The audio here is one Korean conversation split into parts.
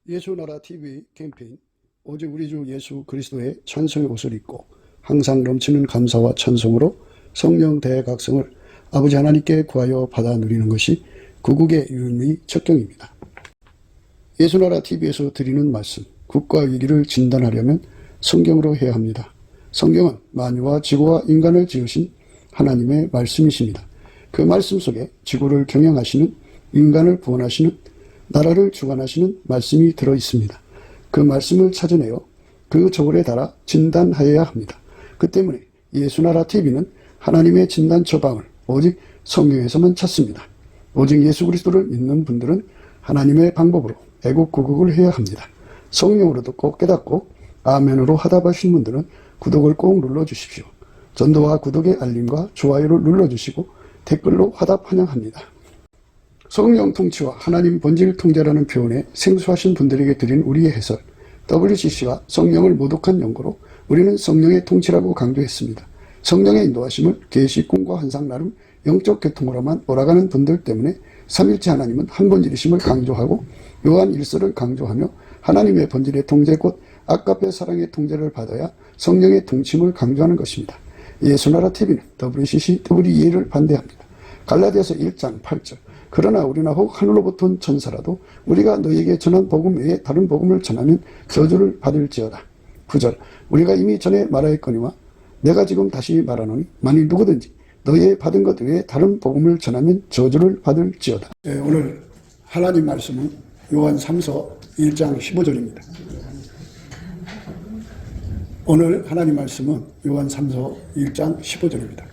예수나라 TV 캠페인 오직 우리 주 예수 그리스도의 찬송의 옷을 입고 항상 넘치는 감사와 찬송으로 성령 대각성을 아버지 하나님께 구하여 받아 누리는 것이 구국의 유일무이 척경입니다. 예수나라 TV에서 드리는 말씀, 국가 위기를 진단하려면 성경으로 해야 합니다. 성경은 만유와 지구와 인간을 지으신 하나님의 말씀이십니다. 그 말씀 속에 지구를 경영하시는, 인간을 구원하시는, 나라를 주관하시는 말씀이 들어있습니다. 그 말씀을 찾아내어 그 저울에 달아 진단하여야 합니다. 그 때문에 예수나라 TV는 하나님의 진단 처방을 오직 성경에서만 찾습니다. 오직 예수 그리스도를 믿는 분들은 하나님의 방법으로 애국구국을 해야 합니다. 성령으로 듣고 깨닫고 아멘으로 화답하신 분들은 구독을 꼭 눌러주십시오. 전도와 구독의 알림과 좋아요를 눌러주시고 댓글로 화답 환영합니다. 성령 통치와 하나님 본질 통제라는 표현에 생소하신 분들에게 드린 우리의 해설, WCC가 성령을 모독한 연고로 우리는 성령의 통치라고 강조했습니다. 성령의 인도하심을 계시, 꿈과 환상 나름 영적 계통으로만 몰아가는 분들 때문에 삼일체 하나님은 한 본질이심을 강조하고 요한 1서를 강조하며 하나님의 본질의 통제 곧 아까페 사랑의 통제를 받아야 성령의 통치임을 강조하는 것입니다. 예수나라 TV는 WCC, WEA를 반대합니다. 갈라디아서 1장 8절 그러나 우리나 혹 하늘로부터 온 천사라도 우리가 너희에게 전한 복음 외에 다른 복음을 전하면 저주를 받을지어다. 9절 우리가 이미 전에 말하였거니와 내가 지금 다시 말하노니 만일 누구든지 너희의 받은 것 외에 다른 복음을 전하면 저주를 받을지어다. 오늘 하나님 말씀은 요한 3서 1장 15절입니다. 오늘 하나님 말씀은 요한 3서 1장 15절입니다.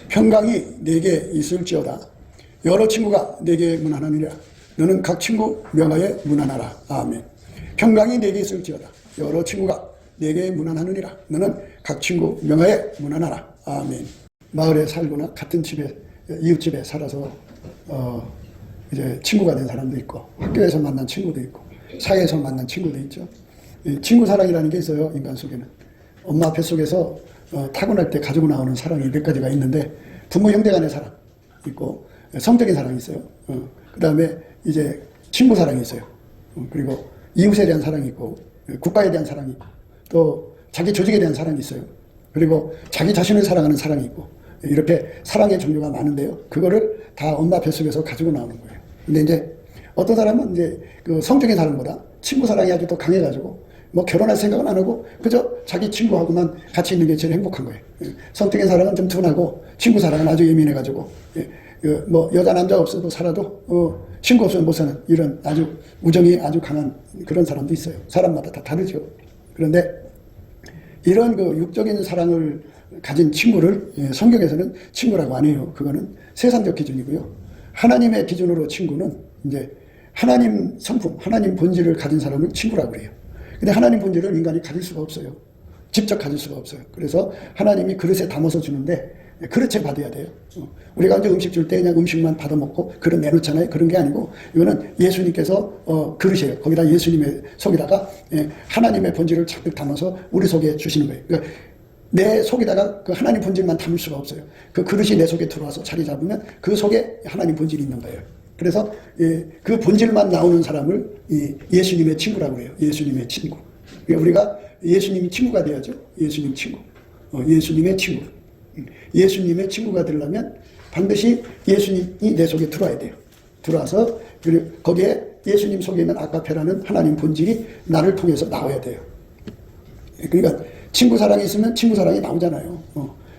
평강이 내게 있을지어다. 여러 친구가 내게 문안하느니라. 너는 각 친구 명하에 문안하라. 아멘. 평강이 내게 있을지어다. 여러 친구가 내게 문안하느니라. 너는 각 친구 명하에 문안하라. 아멘. 마을에 살거나 같은 집에 이웃집에 살아서 이제 친구가 된 사람도 있고 학교에서 만난 친구도 있고 사회에서 만난 친구도 있죠. 친구 사랑이라는 게 있어요. 인간 속에는 엄마 뱃속에서 타고날 때 가지고 나오는 사랑이 몇 가지가 있는데 부모 형제 간의 사랑 있고 성적인 사랑이 있어요. 그 다음에 이제 친구 사랑이 있어요. 그리고 이웃에 대한 사랑이 있고 국가에 대한 사랑이 있고 또 자기 조직에 대한 사랑이 있어요. 그리고 자기 자신을 사랑하는 사랑이 있고 이렇게 사랑의 종류가 많은데요. 그거를 다 엄마 뱃속에서 가지고 나오는 거예요. 근데 이제 어떤 사람은 이제 그 성적인 사랑보다 친구 사랑이 아주 더 강해가지고 뭐 결혼할 생각은 안 하고 그저 자기 친구하고만 같이 있는 게 제일 행복한 거예요. 성적인 사랑은 좀 둔하고 친구 사랑은 아주 예민해가지고 뭐 여자 남자 없어도 살아도 친구 없으면 못 사는 이런 아주 우정이 아주 강한 그런 사람도 있어요. 사람마다 다 다르죠. 그런데 이런 그 육적인 사랑을 가진 친구를 성경에서는 친구라고 안 해요. 그거는 세상적 기준이고요. 하나님의 기준으로 친구는 이제 하나님 성품, 하나님 본질을 가진 사람을 친구라고 그래요. 근데 하나님 본질을 인간이 가질 수가 없어요. 직접 가질 수가 없어요. 그래서 하나님이 그릇에 담아서 주는데 그릇에 받아야 돼요. 우리가 이제 음식 줄 때 그냥 음식만 받아 먹고 그릇 내놓잖아요. 그런 게 아니고 이거는 예수님께서 그릇이에요. 거기다 예수님의 속에다가 하나님의 본질을 잔뜩 담아서 우리 속에 주시는 거예요. 그러니까 내 속에다가 그 하나님 본질만 담을 수가 없어요. 그 그릇이 내 속에 들어와서 자리 잡으면 그 속에 하나님 본질이 있는 거예요. 그래서 그 본질만 나오는 사람을 예수님의 친구라고 해요. 예수님의 친구. 그러니까 우리가 예수님이 친구가 돼야죠. 예수님 친구. 예수님의 친구. 예수님의 친구가 되려면 반드시 예수님이 내 속에 들어와야 돼요. 들어와서 그리고 거기에 예수님 속에 있는 아까페라는 하나님 본질이 나를 통해서 나와야 돼요. 그러니까 친구 사랑이 있으면 친구 사랑이 나오잖아요.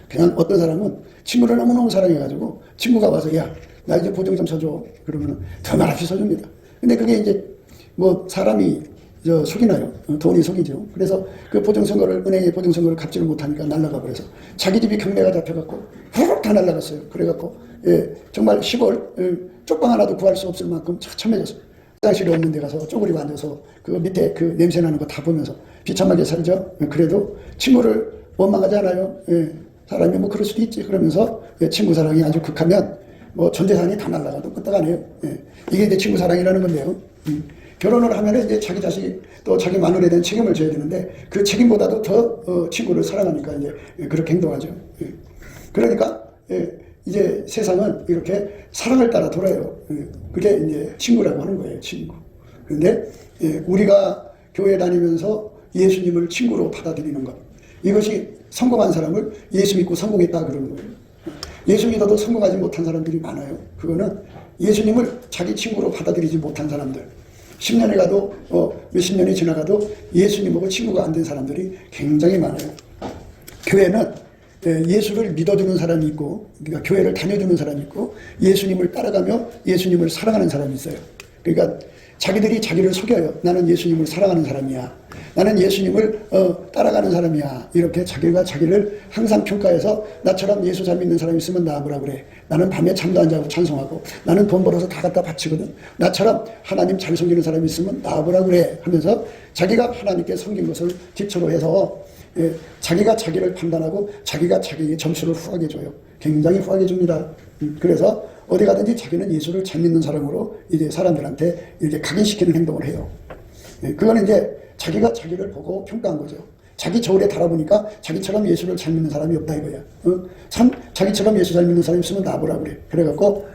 그냥 어떤 사람은 친구를 너무너무 사랑해가지고 친구가 와서 야, 나 이제 보증 좀 서줘. 그러면 더 말없이 서줍니다. 근데 그게 이제 뭐 사람이 속이나요? 돈이 속이죠. 그래서 그 보증선거를, 은행의 보증선거를 갚지를 못하니까 날라가 버려서 자기 집이 경매가 잡혀갖고 후룩 다 날라갔어요. 그래갖고 정말 시골 쪽방 하나도 구할 수 없을 만큼 처참해졌어요. 화장실이 없는 데 가서 쪼그리고 앉아서 그 밑에 그 냄새 나는 거 다 보면서 비참하게 살죠. 그래도 친구를 원망하지 않아요. 사람이 뭐 그럴 수도 있지. 그러면서 친구 사랑이 아주 극하면 뭐 전 재산이 다 날라가도 끄떡 안 해요. 이게 이제 친구 사랑이라는 건데요. 결혼을 하면 이제 자기 자식 또 자기 마누라에 대한 책임을 져야 되는데 그 책임보다도 더 친구를 사랑하니까 이제 그렇게 행동하죠. 그러니까 이제 세상은 이렇게 사랑을 따라 돌아요. 그게 이제 친구라고 하는 거예요. 친구. 그런데 우리가 교회 다니면서 예수님을 친구로 받아들이는 것, 이것이 성공한 사람을 예수 믿고 성공했다 그러는 거예요. 예수 믿어도 성공하지 못한 사람들이 많아요. 그거는 예수님을 자기 친구로 받아들이지 못한 사람들, 10년이 가도 몇십 년이 지나가도 예수님하고 친구가 안 된 사람들이 굉장히 많아요. 교회는 예수를 믿어주는 사람이 있고, 그러니까 교회를 다녀주는 사람이 있고, 예수님을 따라가며 예수님을 사랑하는 사람이 있어요. 그러니까 자기들이 자기를 속여요. 나는 예수님을 사랑하는 사람이야. 나는 예수님을 따라가는 사람이야. 이렇게 자기가 자기를 항상 평가해서 나처럼 예수 잘 믿는 사람이 있으면 나와보라 그래. 나는 밤에 잠도 안 자고 찬송하고, 나는 돈 벌어서 다 갖다 바치거든. 나처럼 하나님 잘 섬기는 사람이 있으면 나와보라 그래 하면서 자기가 하나님께 섬긴 것을 기초로 해서 자기가 자기를 판단하고 자기가 자기의 점수를 후하게 줘요. 굉장히 후하게 줍니다. 그래서 어디 가든지 자기는 예수를 잘 믿는 사람으로 이제 사람들한테 이렇게 각인시키는 행동을 해요. 그거는 이제 자기가 자기를 보고 평가한 거죠. 자기 저울에 달아보니까 자기처럼 예수를 잘 믿는 사람이 없다 이거야. 참 자기처럼 예수 잘 믿는 사람이 있으면 나보라 그래. 그래갖고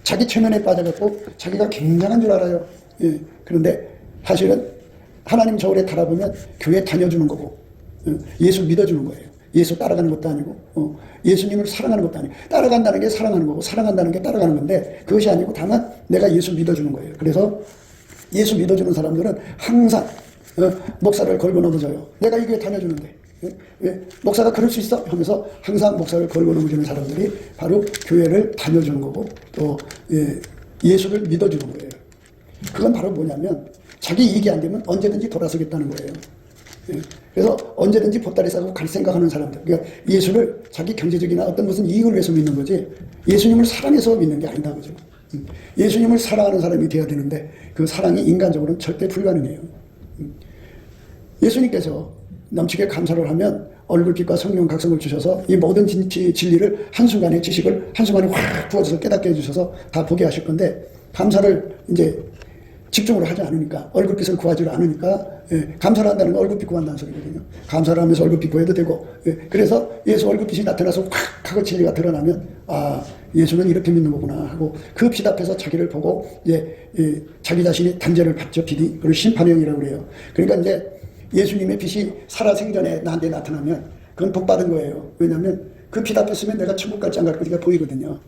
자기 최면에 빠져갖고 자기가 굉장한 줄 알아요. 그런데 사실은 하나님 저울에 달아보면 교회 다녀주는 거고, 예수 믿어주는 거예요. 예수 따라가는 것도 아니고, 예수님을 사랑하는 것도 아니고, 따라간다는 게 사랑하는 거고, 사랑한다는 게 따라가는 건데, 그것이 아니고 다만 내가 예수 믿어주는 거예요. 그래서 예수 믿어주는 사람들은 항상 목사를 걸고 넘어져요. 내가 이 교회 다녀주는데 왜 목사가 그럴 수 있어? 하면서 항상 목사를 걸고 넘어지는 사람들이 바로 교회를 다녀주는 거고, 또 예수를 믿어주는 거예요. 그건 바로 뭐냐면 자기 이익이 안 되면 언제든지 돌아서겠다는 거예요. 그래서 언제든지 보따리 싸고 갈 생각하는 사람들, 그러니까 예수를 자기 경제적이나 어떤 무슨 이익을 위해서 믿는 거지 예수님을 사랑해서 믿는 게 아니다 그죠. 예수님을 사랑하는 사람이 돼야 되는데 그 사랑이 인간적으로는 절대 불가능해요. 예수님께서 넘치게 감사를 하면 얼굴빛과 성령 각성을 주셔서 이 모든 진리를 한순간에 지식을 한순간에 확 부어줘서 깨닫게 해주셔서 다 보게 하실 건데, 감사를 이제 집중으로 하지 않으니까, 얼굴빛을 구하지 않으니까, 감사를 한다는 건 얼굴빛 구한다는 소리거든요. 감사를 하면서 얼굴빛 구해도 되고, 그래서 예수 얼굴빛이 나타나서 확 하고 진리가 드러나면, 아, 예수는 이렇게 믿는 거구나 하고, 그 빛 앞에서 자기를 보고, 자기 자신이 단죄를 받죠, 빛이. 그걸 심판의 영이라고 그래요. 그러니까 이제 예수님의 빛이 살아생전에 나한테 나타나면, 그건 복 받은 거예요. 왜냐하면 그 빛 앞에 서면 내가 천국 갈지 안 갈지가 보이거든요.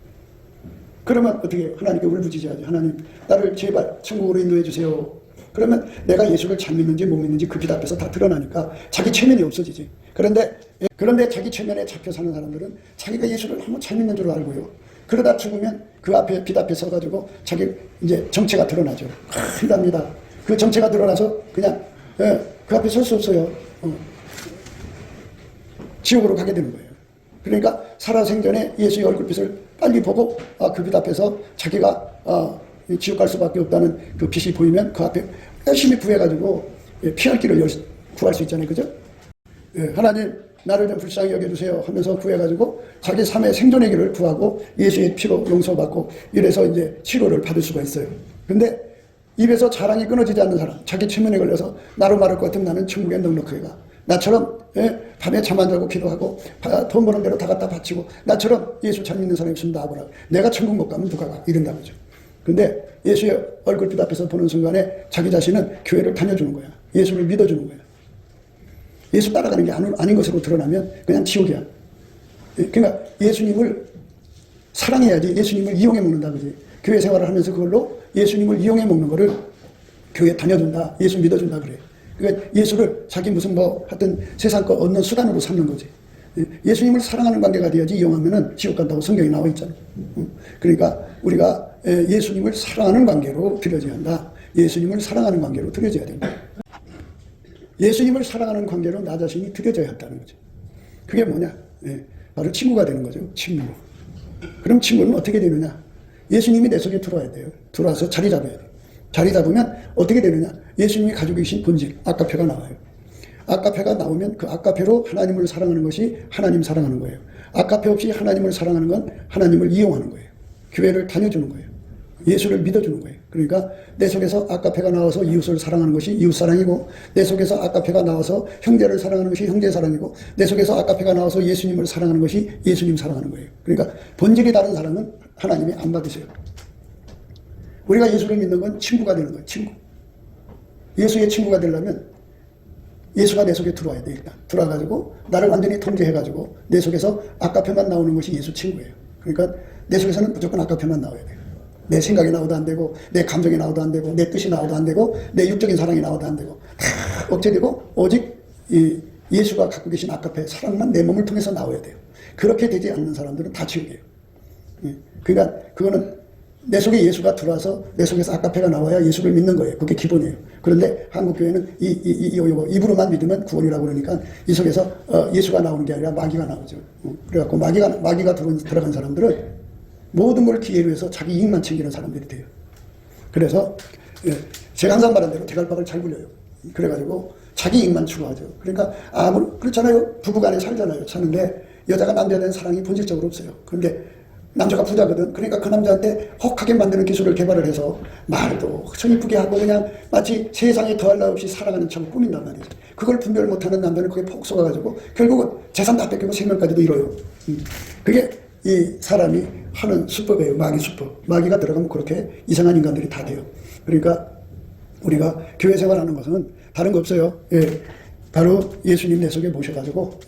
그러면 어떻게 하나님께 울부짖어야지. 하나님, 나를 제발 천국으로 인도해 주세요. 그러면 내가 예수를 잘 믿는지 못 믿는지 그 빛 앞에서 다 드러나니까 자기 체면이 없어지지. 그런데 자기 체면에 잡혀 사는 사람들은 자기가 예수를 한번 잘 믿는 줄 알고요. 그러다 죽으면 그 앞에 빛 앞에 서가지고 자기 이제 정체가 드러나죠. 큰일 납니다. 그 정체가 드러나서 그냥 그 앞에 설 수 없어요. 지옥으로 가게 되는 거예요. 그러니까 살아생전에 예수의 얼굴빛을 빨리 보고 그 빛 앞에서 자기가 지옥 갈 수밖에 없다는 그 빛이 보이면 그 앞에 열심히 구해가지고 피할 길을 구할 수 있잖아요. 그죠? 하나님, 나를 좀 불쌍히 여겨주세요 하면서 구해가지고 자기 삶의 생존의 길을 구하고 예수의 피로 용서받고 이래서 이제 치료를 받을 수가 있어요. 근데 입에서 자랑이 끊어지지 않는 사람, 자기 체면에 걸려서 나로 말할 것 같으면 나는 천국에 넉넉하게 가. 나처럼 밤에 잠 안 자고 기도하고 돈 버는 대로 다 갖다 바치고 나처럼 예수 잘 믿는 사람이 있으면 나와보라. 내가 천국 못 가면 누가 가? 이런다 그죠. 근데 예수의 얼굴빛 앞에서 보는 순간에 자기 자신은 교회를 다녀주는 거야. 예수를 믿어주는 거야. 예수 따라가는 게 아닌 것으로 드러나면 그냥 지옥이야. 그러니까 예수님을 사랑해야지 예수님을 이용해 먹는다 그지. 교회 생활을 하면서 그걸로 예수님을 이용해 먹는 거를 교회 다녀준다, 예수 믿어준다 그래. 그러니까 예수를 자기 무슨 하여튼 세상 거 얻는 수단으로 삼는 거지. 예수님을 사랑하는 관계가 돼야지 이용하면은 지옥 간다고 성경에 나와 있잖아. 그러니까 우리가 예수님을 사랑하는 관계로 드려져야 한다. 예수님을 사랑하는 관계로 드려져야 된다. 예수님을 사랑하는 관계로 나 자신이 드려져야 한다는 거죠. 그게 뭐냐? 바로 친구가 되는 거죠. 친구. 그럼 친구는 어떻게 되느냐? 예수님이 내 속에 들어와야 돼요. 들어와서 자리 잡아야 돼요. 자리 잡으면 어떻게 되느냐? 예수님이 가지고 계신 본질, 아까페가 나와요. 아까페가 나오면 그 아까페로 하나님을 사랑하는 것이 하나님 사랑하는 거예요. 아까페 없이 하나님을 사랑하는 건 하나님을 이용하는 거예요. 교회를 다녀주는 거예요. 예수를 믿어주는 거예요. 그러니까 내 속에서 아까페가 나와서 이웃을 사랑하는 것이 이웃사랑이고, 내 속에서 아까페가 나와서 형제를 사랑하는 것이 형제사랑이고, 내 속에서 아까페가 나와서 예수님을 사랑하는 것이 예수님 사랑하는 거예요. 그러니까 본질이 다른 사람은 하나님이 안 받으세요. 우리가 예수를 믿는 건 친구가 되는 거예요. 친구. 예수의 친구가 되려면 예수가 내 속에 들어와야 돼. 일단 들어와가지고 나를 완전히 통제해가지고 내 속에서 아까페만 나오는 것이 예수 친구예요. 그러니까 내 속에서는 무조건 아까페만 나와야 돼요. 내 생각이 나오도 안 되고 내 감정이 나오도 안 되고 내 뜻이 나오도 안 되고 내 육적인 사랑이 나오도 안 되고 다 억제되고 오직 이 예수가 갖고 계신 아까페 사랑만 내 몸을 통해서 나와야 돼요. 그렇게 되지 않는 사람들은 다 지옥이에요. 그러니까 그거는 내 속에 예수가 들어와서 내 속에서 아까페가 나와야 예수를 믿는 거예요. 그게 기본이에요. 그런데 한국교회는 입으로만 믿으면 구원이라고 그러니까 이 속에서 예수가 나오는 게 아니라 마귀가 나오죠. 그래갖고 마귀가 들어간 사람들은 모든 걸 기회로 해서 자기 이익만 챙기는 사람들이 돼요. 그래서 제가 항상 말한 대로 대갈박을 잘 굴려요. 그래가지고 자기 이익만 추구하죠. 그러니까 그렇잖아요. 부부간에 살잖아요. 사는데 여자가 남자에 대한 사랑이 본질적으로 없어요. 그런데 남자가 부자거든. 그러니까 그 남자한테 혹하게 만드는 기술을 개발을 해서 말도 참 이쁘게 하고 그냥 마치 세상에 더할 나 없이 사랑하는 척을 꾸민단 말이죠. 그걸 분별 못하는 남자는 그게 폭 속아가지고 결국은 재산 다 뺏기고 생명까지도 잃어요. 그게 이 사람이 하는 수법이에요. 마귀 수법. 마귀가 들어가면 그렇게 이상한 인간들이 다 돼요. 그러니까 우리가 교회 생활하는 것은 다른 거 없어요. 바로 예수님 내 속에 모셔가지고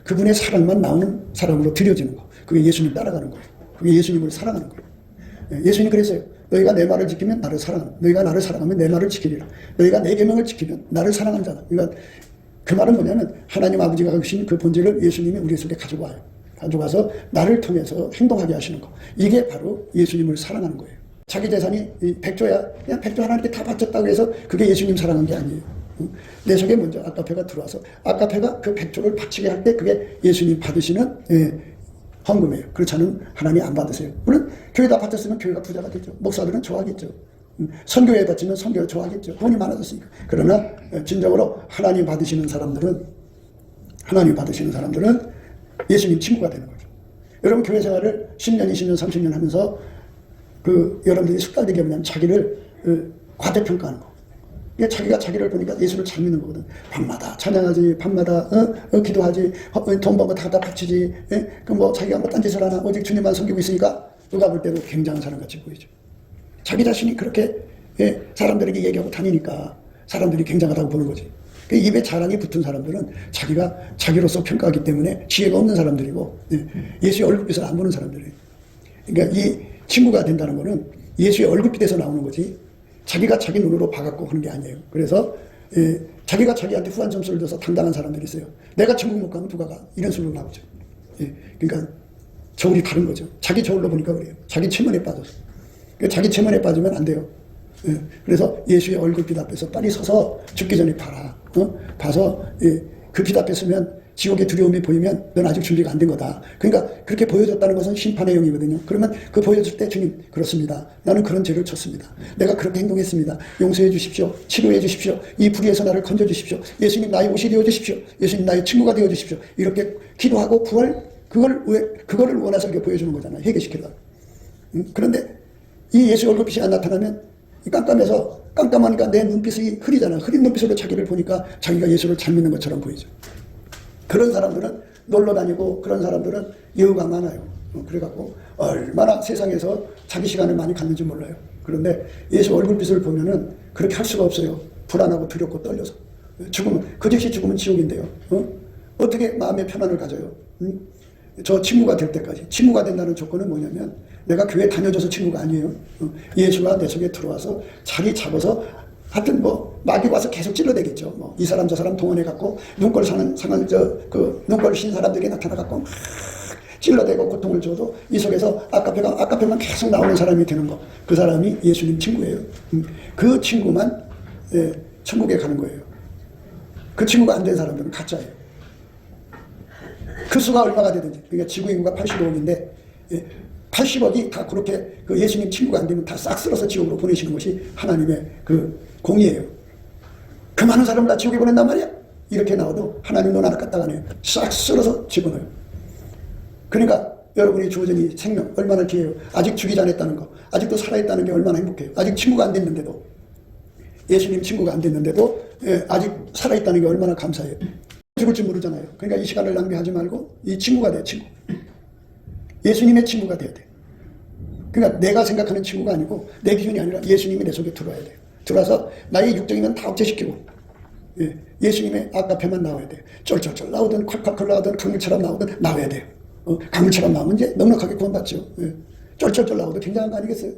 그분의 사랑만 나오는 사람으로 들여지는 거. 그게 예수님 따라가는 거예요. 그게 예수님을 사랑하는 거예요. 예수님 그랬어요. 너희가 내 말을 지키면 나를 사랑한다. 너희가 나를 사랑하면 내 말을 지키리라. 너희가 내 계명을 지키면 나를 사랑한 자다. 그러니까 그 말은 뭐냐면 하나님 아버지가 주신 그 본질을 예수님이 우리 속에 가져와요. 가져가서 나를 통해서 행동하게 하시는 거. 이게 바로 예수님을 사랑하는 거예요. 자기 재산이 백조야. 그냥 백조 하나님께 다 바쳤다고 해서 그게 예수님 사랑한 게 아니에요. 내 속에 먼저 아까페가 들어와서 아까페가 그 백조를 바치게 할 때 그게 예수님 받으시는 헌금이에요. 그렇지 않으면 하나님 안 받으세요. 물론 교회다 바쳤으면 교회가 부자가 되죠. 목사들은 좋아하겠죠. 선교에 바치면 선교를 좋아하겠죠. 돈이 많아졌으니까. 그러나 진정으로 하나님 받으시는 사람들은 예수님 친구가 되는 거죠. 여러분 교회 생활을 10년, 20년, 30년 하면서 여러분들이 습관되게 하면 자기를 과대평가하는 거. 자기가 자기를 보니까 예수를 잘 믿는 거거든. 밤마다 찬양하지, 밤마다 기도하지, 돈 번 거 다 바치지. 자기가 뭐 딴짓을 하나 오직 주님만 섬기고 있으니까 누가 볼 때도 굉장한 사람 같이 보이죠. 자기 자신이 그렇게 사람들에게 얘기하고 다니니까 사람들이 굉장하다고 보는 거지. 입에 자랑이 붙은 사람들은 자기가 자기로서 평가하기 때문에 지혜가 없는 사람들이고 예수의 얼굴빛을 안 보는 사람들이에요. 그러니까 이 친구가 된다는 거는 예수의 얼굴빛에서 나오는 거지 자기가 자기 눈으로 봐갖고 하는 게 아니에요. 그래서 자기가 자기한테 후한 점수를 줘서 당당한 사람들이 있어요. 내가 천국 못 가면 누가 가? 이런 식으로 나오죠. 그러니까 저울이 다른 거죠. 자기 저울로 보니까 그래요. 자기 체면에 빠져서. 자기 체면에 빠지면 안 돼요. 그래서 예수의 얼굴빛 앞에서 빨리 서서 죽기 전에 봐라. 봐서 그 빛 앞에 서면 지옥의 두려움이 보이면 넌 아직 준비가 안 된 거다. 그러니까 그렇게 보여줬다는 것은 심판의 영이거든요. 그러면 그 보여줄 때 주님 그렇습니다. 나는 그런 죄를 졌습니다. 내가 그렇게 행동했습니다. 용서해 주십시오. 치료해 주십시오. 이 불의에서 나를 건져 주십시오. 예수님 나의 옷이 되어 주십시오. 예수님 나의 친구가 되어 주십시오. 이렇게 기도하고 그거를 원해서 이렇게 보여주는 거잖아요. 회개시키려고. 그런데 이 예수의 얼굴빛이 안 나타나면 깜깜하니까 내 눈빛이 흐리잖아. 흐린 눈빛으로 자기를 보니까 자기가 예수를 잘 믿는 것처럼 보이죠. 그런 사람들은 놀러 다니고 그런 사람들은 여유가 많아요. 그래갖고 얼마나 세상에서 자기 시간을 많이 갖는지 몰라요. 그런데 예수 얼굴빛을 보면은 그렇게 할 수가 없어요. 불안하고 두렵고 떨려서. 그 즉시 죽으면 지옥인데요. 어떻게 마음의 편안을 가져요? 저 친구가 될 때까지. 친구가 된다는 조건은 뭐냐면 내가 교회 다녀줘서 친구가 아니에요. 예수가 내 속에 들어와서 자기 잡아서 하여튼 마귀 와서 계속 찔러대겠죠. 이 사람 저 사람 동원해갖고 눈꼴 눈꼴 신 사람들이 나타나갖고 막 찔러대고 고통을 줘도 이 속에서 아까페만 계속 나오는 사람이 되는 거. 그 사람이 예수님 친구예요. 그 친구만 천국에 가는 거예요. 그 친구가 안 된 사람들은 가짜예요. 그 수가 얼마가 되든지. 그러니까 지구 인구가 85억인데 80억이 다 그렇게 예수님 친구가 안 되면 다 싹 쓸어서 지옥으로 보내시는 것이 하나님의 공이에요. 그 많은 사람을 다 지옥에 보낸단 말이야. 이렇게 나와도 하나님 눈 하나 까딱 안 해요. 싹 쓸어서 집어넣어요. 그러니까 여러분이 주어진 이 생명 얼마나 귀해요. 아직 죽이지 않았다는 거, 아직도 살아있다는 게 얼마나 행복해요. 아직 친구가 안 됐는데도, 예수님 친구가 안 됐는데도 아직 살아있다는 게 얼마나 감사해요. 죽을지 모르잖아요. 그러니까 이 시간을 낭비하지 말고 이 친구가 돼. 친구. 예수님의 친구가 돼야 돼. 그러니까 내가 생각하는 친구가 아니고 내 기준이 아니라 예수님이 내 속에 들어와야 돼요. 들어와서 나의 육정이면 다 억제시키고 예수님의 아까페만 나와야 돼요. 쫄쫄쫄 나오든 콸콸콸 나오든 강물처럼 나오든 나와야 돼요. 강물처럼 나오면 이제 넉넉하게 구원받죠. 쫄쫄쫄 나오도 굉장한 거 아니겠어요?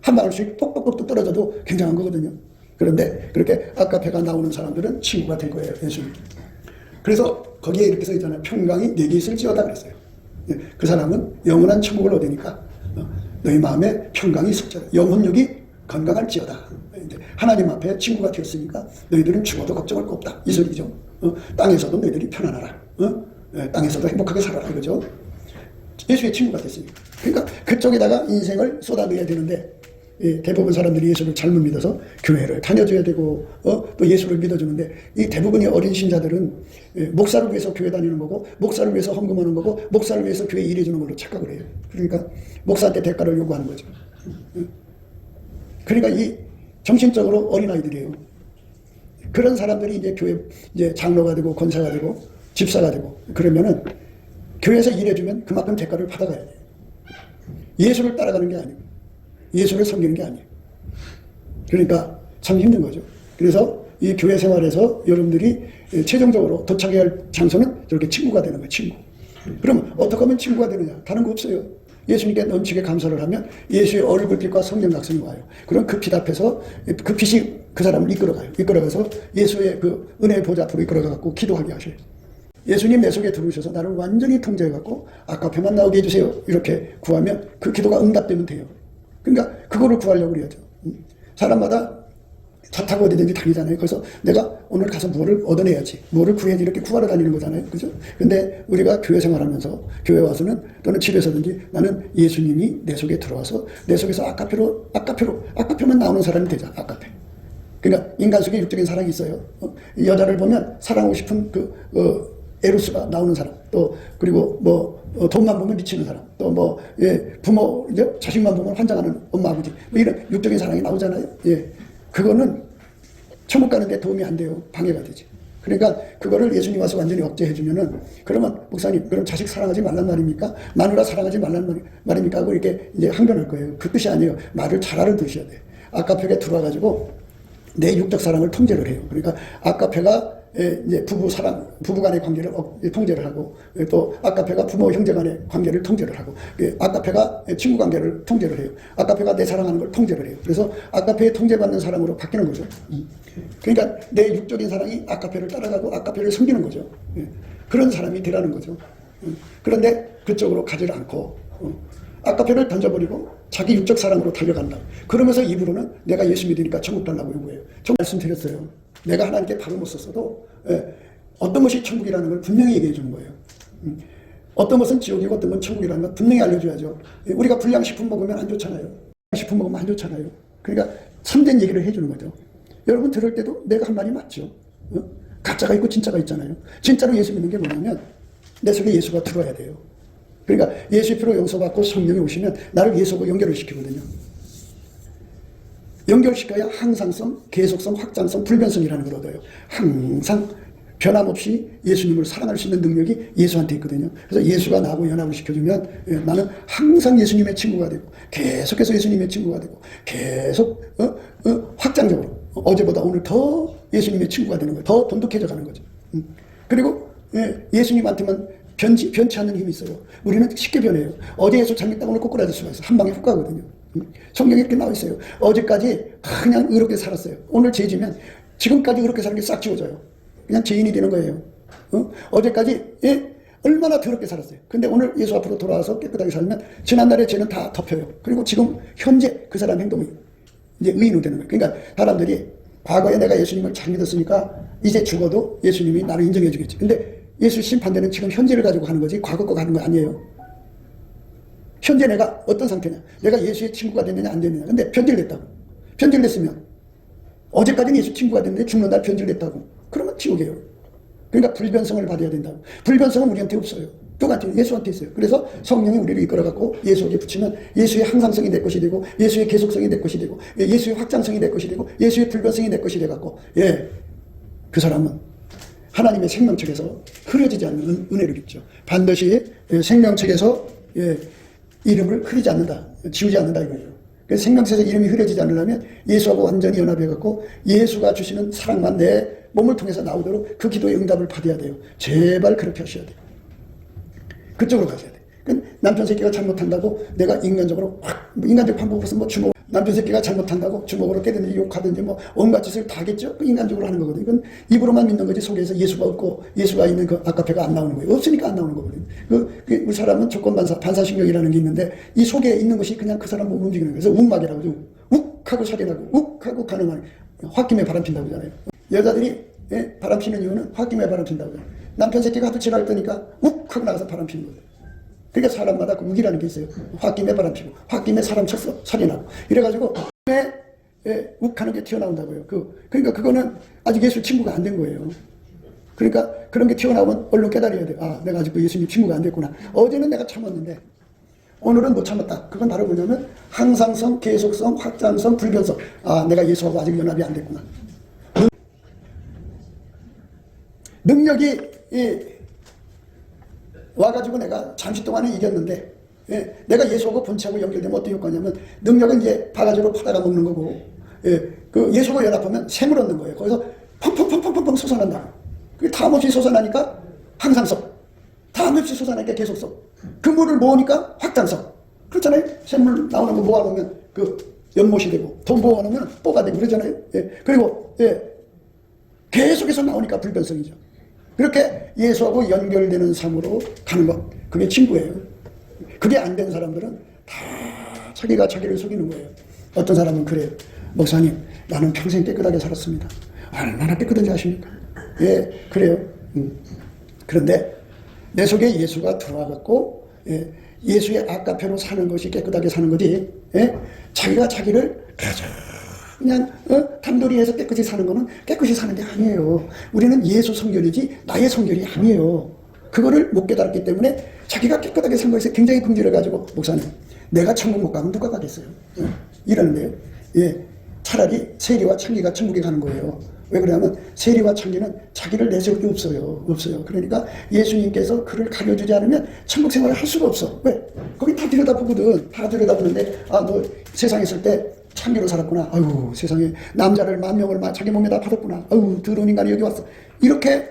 한 방울씩 똑똑똑똑 떨어져도 굉장한 거거든요. 그런데 그렇게 아까페가 나오는 사람들은 친구가 된 거예요. 예수님. 그래서 거기에 이렇게 써 있잖아요. 평강이 내게 있을지어다 그랬어요. 그 사람은 영원한 천국을 얻으니까 너희 마음에 평강이 있을지어다. 영혼력이 건강할지어다. 하나님 앞에 친구가 되었으니까 너희들은 죽어도 걱정할 거 없다. 이 소리죠. 땅에서도 너희들이 편안하라. 땅에서도 행복하게 살아라. 이거죠. 예수의 친구가 됐으니까. 그러니까 그쪽에다가 인생을 쏟아내야 되는데 대부분 사람들이 예수를 잘못 믿어서 교회를 다녀줘야 되고 또 예수를 믿어주는데 이 대부분의 어린 신자들은 목사를 위해서 교회 다니는 거고 목사를 위해서 헌금하는 거고 목사를 위해서 교회 일해주는 걸로 착각을 해요. 그러니까 목사한테 대가를 요구하는 거죠. 그러니까 이 정신적으로 어린아이들이에요. 그런 사람들이 이제 교회 이제 장로가 되고 권사가 되고 집사가 되고 그러면은 교회에서 일해주면 그만큼 대가를 받아가야 돼요. 예수를 따라가는 게 아니고 예수를 섬기는 게 아니에요. 그러니까 참 힘든 거죠. 그래서 이 교회 생활에서 여러분들이 최종적으로 도착해야 할 장소는 저렇게 친구가 되는 거예요. 친구. 그럼 어떻게 하면 친구가 되느냐? 다른 거 없어요. 예수님께 넘치게 감사를 하면 예수의 얼굴빛과 성령 낙성이 와요. 그럼 그 빛 앞에서 그 빛이 그 사람을 이끌어가요. 이끌어가서 예수의 그 은혜의 보좌 앞으로 이끌어가고 기도하게 하셔요. 예수님 내 속에 들어오셔서 나를 완전히 통제해갖고 아까페만 나오게 해주세요. 이렇게 구하면 그 기도가 응답되면 돼요. 그러니까 그거를 구하려고 그래야죠. 사람마다 차 타고 어디든지 다니잖아요. 그래서 내가 오늘 가서 뭐를 얻어내야지, 뭐를 구해야지 이렇게 구하러 다니는 거잖아요. 그죠? 근데 우리가 교회 생활하면서 교회 와서는 또는 집에서든지 나는 예수님이 내 속에 들어와서 내 속에서 아까페만 나오는 사람이 되자. 아까페. 그러니까 인간 속에 육적인 사랑이 있어요. 여자를 보면 사랑하고 싶은 에로스가 나오는 사람, 또 그리고 돈만 보면 미치는 사람, 또 부모 자식만 보면 환장하는 엄마 아버지 이런 육적인 사랑이 나오잖아요. 그거는 천국 가는데 도움이 안 돼요. 방해가 되지. 그러니까 그거를 예수님 와서 완전히 억제해주면은 그러면 목사님 그럼 자식 사랑하지 말란 말입니까? 마누라 사랑하지 말란 말입니까? 하고 이렇게 이제 항변할 거예요. 그 뜻이 아니에요. 말을 잘하는 뜻이어야 돼요. 아까페가 들어와가지고 내 육적 사랑을 통제를 해요. 그러니까 아까페가 이제 부부 간의 관계를 통제를 하고, 또 아까페가 부모 형제 간의 관계를 통제를 하고, 아까페가 친구 관계를 통제를 해요. 아까페가 내 사랑하는 걸 통제를 해요. 그래서 아까페에 통제받는 사람으로 바뀌는 거죠. 그러니까 내 육적인 사랑이 아까페를 따라가고 아까페를 섬기는 거죠. 그런 사람이 되라는 거죠. 그런데 그쪽으로 가지를 않고 아까페를 던져버리고 자기 육적 사랑으로 달려간다. 그러면서 입으로는 내가 예수 믿으니까 천국 달라고 요구해요. 저 말씀드렸어요. 내가 하나님께 밥을 못 썼어도 어떤 것이 천국이라는 걸 분명히 얘기해 주는 거예요. 어떤 것은 지옥이고 어떤 건 천국이라는 걸 분명히 알려줘야죠. 우리가 불량식품 먹으면 안 좋잖아요. 식품 먹으면 안 좋잖아요. 그러니까 참된 얘기를 해주는 거죠. 여러분 들을 때도 내가 한 말이 맞죠. 가짜가 있고 진짜가 있잖아요. 진짜로 예수 믿는 게 뭐냐면 내 속에 예수가 들어와야 돼요. 그러니까 예수의 피로 용서받고 성령이 오시면 나를 예수하고 연결을 시키거든요. 연결시켜야 항상성, 계속성, 확장성, 불변성이라는 걸 얻어요. 항상 변함없이 예수님을 사랑할 수 있는 능력이 예수한테 있거든요. 그래서 예수가 나하고 연합을 시켜주면 나는 항상 예수님의 친구가 되고 계속해서 예수님의 친구가 되고 계속 확장적으로 어제보다 오늘 더 예수님의 친구가 되는 거예요. 더 돈독해져 가는 거죠. 그리고 예수님한테만 변치 않는 힘이 있어요. 우리는 쉽게 변해요. 어제 예수 잘못다 오늘 꼬꾸라질 수가 있어요. 한 방에 훅 가거든요. 성경에 이렇게 나와 있어요. 어제까지 그냥 의롭게 살았어요. 오늘 죄 지면 지금까지 그렇게 사는 게 싹 지워져요. 그냥 죄인이 되는 거예요. 어제까지 얼마나 더럽게 살았어요. 근데 오늘 예수 앞으로 돌아와서 깨끗하게 살면 지난날의 죄는 다 덮여요. 그리고 지금 현재 그 사람 행동이 이제 의인으로 되는 거예요. 그러니까 사람들이 과거에 내가 예수님을 잘 믿었으니까 이제 죽어도 예수님이 나를 인정해 주겠지. 근데 예수 심판대는 지금 현재를 가지고 하는 거지 과거 거 가는 거 아니에요. 현재 내가 어떤 상태냐, 내가 예수의 친구가 됐느냐 안 됐느냐. 근데 변질됐다고. 변질됐으면 어제까지는 예수 친구가 됐는데 죽는 날 변질됐다고. 그러면 지옥이에요. 그러니까 불변성을 받아야 된다고. 불변성은 우리한테 없어요. 똑같아요. 예수한테 있어요. 그래서 성령이 우리를 이끌어갖고 예수에게 붙이면 예수의 항상성이 내 것이 되고 예수의 계속성이 내 것이 되고 예수의 확장성이 내 것이 되고 예수의 불변성이 내 것이 돼갖고 그 사람은 하나님의 생명책에서 흐려지지 않는 은혜를 입죠. 반드시 생명책에서 이름을 흐리지 않는다, 지우지 않는다 이거예요. 그 생명책에서 이름이 흐려지지 않으려면 예수하고 완전히 연합해갖고 예수가 주시는 사랑만 내 몸을 통해서 나오도록 그 기도의 응답을 받아야 돼요. 제발 그렇게 하셔야 돼요. 그쪽으로 가셔야 돼요. 남편 새끼가 잘못한다고 내가 인간적으로 인간적 방법으로서 뭐 주먹, 남편 새끼가 잘못한다고 주먹으로 때리든지 욕하든지 뭐 온갖 짓을 다 하겠죠. 인간적으로 하는 거거든요. 이건 입으로만 믿는 거지 속에서 예수가 없고 예수가 있는 그 아카페가 안 나오는 거예요. 없으니까 안 나오는 거거든요. 우리 사람은 조건반사, 반사신경이라는 게 있는데 이 속에 있는 것이 그냥 그 사람 몸을 움직이는 거예요. 그래서 움막이라고 하죠. 욱 하고 살인하고 욱 하고 가능한 홧김에 바람 핀다고 하잖아요. 여자들이 바람 피는 이유는 홧김에 바람 핀다고 해요. 남편 새끼가 하도 지랄 떠니까 욱 하고 나가서 바람 피는 거예요. 그러니까 사람마다 그 욱이라는 게 있어요. 홧김에 바람 피고 홧김에 사람 쳤어 살인하고 이래가지고 욱하는 게 튀어나온다고요. 그러니까 그거는 아직 예수 친구가 안 된 거예요. 그러니까 그런 게 튀어나오면 얼른 깨달아야 돼요. 아, 내가 아직도 예수님 친구가 안 됐구나. 어제는 내가 참았는데 오늘은 못 참았다. 그건 바로 뭐냐면 항상성, 계속성, 확장성, 불변성. 아, 내가 예수하고 아직 연합이 안 됐구나. 능력이 와가지고 내가 잠시 동안은 이겼는데 내가 예수하고 본체하고 연결되면 어떤 효과냐면 능력은 이제 바가지로 파다가 먹는 거고 그 예수하고 연합하면 샘을 얻는 거예요. 거기서 펑펑펑펑펑 솟아난다. 그 다음 없이 솟아나니까 항상성, 다음 없이 솟아나니까 계속성, 그 물을 모으니까 확장성. 그렇잖아요. 샘물 나오는 거 모아놓으면 그 연못이 되고 돈 모아놓으면 뽀가 되고 그러잖아요. 그리고 계속해서 나오니까 불변성이죠. 그렇게 예수하고 연결되는 삶으로 가는 것, 그게 친구예요. 그게 안 된 사람들은 다 자기가 자기를 속이는 거예요. 어떤 사람은 그래요. 목사님, 나는 평생 깨끗하게 살았습니다. 얼마나 깨끗한지 아십니까? 예, 그래요. 그런데 내 속에 예수가 들어와갖고 예수의 아카페로 사는 것이 깨끗하게 사는 거지. 자기가 자기를 가져 그냥 단돌이해서 깨끗이 사는 거는 깨끗이 사는 게 아니에요. 우리는 예수 성결이지 나의 성결이 아니에요. 그거를 못 깨달았기 때문에 자기가 깨끗하게 산 것에 굉장히 긍지를 가지고 목사님, 내가 천국 못 가면 누가 가겠어요? 이러는데요. 차라리 세리와 창기가 천국에 가는 거예요. 왜 그러냐면 세리와 창기는 자기를 내세울 게 없어요. 그러니까 예수님께서 그를 가려주지 않으면 천국 생활을 할 수가 없어. 왜? 거기 다 들여다보거든. 다 들여다보는데 너 세상에 있을 때 창기로 살았구나. 아유, 세상에 남자를 10,000명을 자기 몸에다 받았구나. 아유, 더러운 인간이 여기 왔어. 이렇게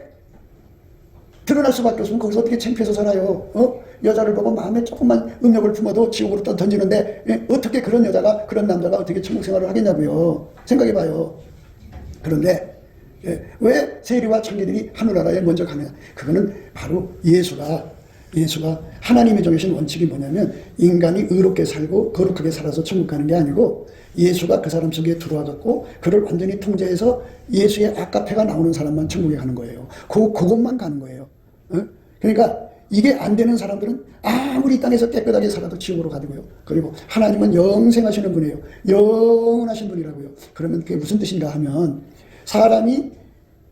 드러날 수밖에 없으면 거기서 어떻게 창피해서 살아요? 여자를 보고 마음에 조금만 음욕을 품어도 지옥으로 던지는데 어떻게 그런 여자가, 그런 남자가 어떻게 천국 생활을 하겠냐고요. 생각해봐요. 그런데 왜 세리와 창기들이 하늘나라에 먼저 가느냐? 그거는 바로 예수가 하나님이 정해신 원칙이 뭐냐면 인간이 의롭게 살고 거룩하게 살아서 천국 가는 게 아니고 예수가 그 사람 속에 들어와갖고 그를 완전히 통제해서 예수의 아카페가 나오는 사람만 천국에 가는 거예요. 그것만 가는 거예요. 그러니까 이게 안 되는 사람들은 아무리 이 땅에서 깨끗하게 살아도 지옥으로 가고요. 그리고 하나님은 영생하시는 분이에요. 영원하신 분이라고요. 그러면 그게 무슨 뜻인가 하면 사람이